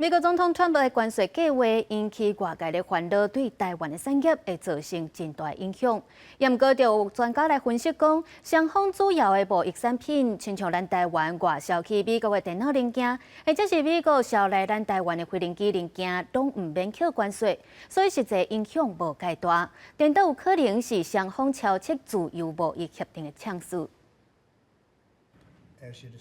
美国总统川普的关税计划引起外界的烦恼，对台湾的产业会造成真大影响。不过，就有专家来分析讲，双方主要的贸易产品，亲像咱台湾外销去美国的电脑零件，或者是美国销来咱台湾的飞行机零件，都唔免扣关税，所以实际影响无介大。但都有可能是双方敲切自由贸易协定的抢数。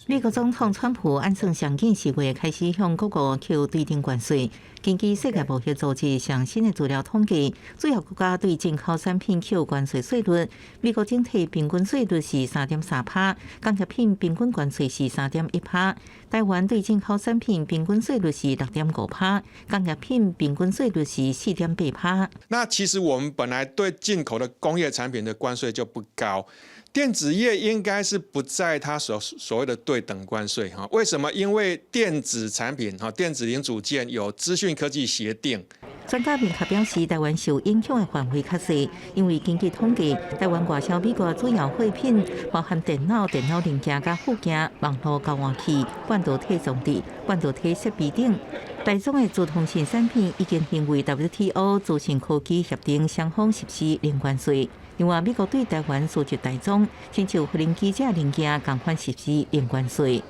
美国总统川普按算上紧4月开始向各国扣对顶关税。根据世界贸易组织上新的资料统计，主要国家对进口产品扣关税税率，美国整体平均税率是3.3%，工业品平均关税是3.1%。台湾对进口产品平均税率是6.5%，工业品平均税率是4.8%。那其实我们本来对进口的工业产品的关税就不高。 电子业应该是不在它所谓的对等关税哈？为什么？因为电子产品哈，电子零组件有资讯科技协定。专家明确表示，台湾受影响的范围较细，因为根据统计，台湾外销美国主要货品包含电脑、电脑零件甲附件、网络交换器、半导体装置、半导体设备等。 台中的自通信产品已经因为 WTO 资讯科技协定双方实施零关税。另外，美国对台湾输出大宗，亲像飞行机这零件，同款实施零关税。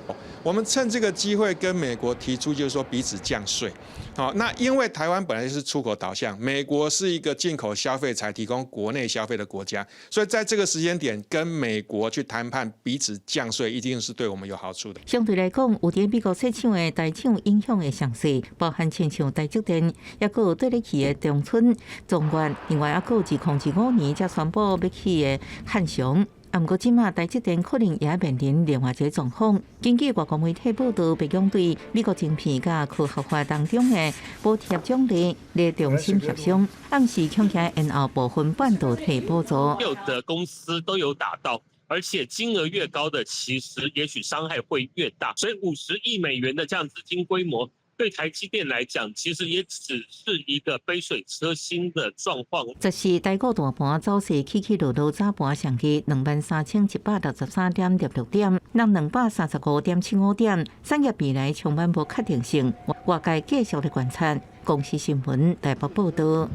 我们趁这个机会跟美国提出，就是说彼此降税。好，那因为台湾本来是出口导向，美国是一个进口消费才提供国内消费的国家，所以在这个时间点跟美国去谈判彼此降税，一定是对我们有好处的。相对来讲，有伫美国设厂的台厂影响的详细，包含亲像台积电，也佫有对得起的中村、中原，另外也佫有2025年才宣布要起的汉翔。 不过，即马台积电可能也面临另外一个状况。根据外国媒体报道，北京对美国晶片甲科学化当中的补贴奖励列重新协商，暗示恐惊延后部分半导体补助。所有的公司都有打到。 而且金额越高的，其实也许伤害会越大。所以50亿美元的这样资金规模，对台积电来讲，其实也只是一个杯水车薪的状况。这是台股大盘走势起起落落，早盘上去23163.66点，让235.75点，产业未来充满无确定性。外界继续的观察。公司新闻台北报道。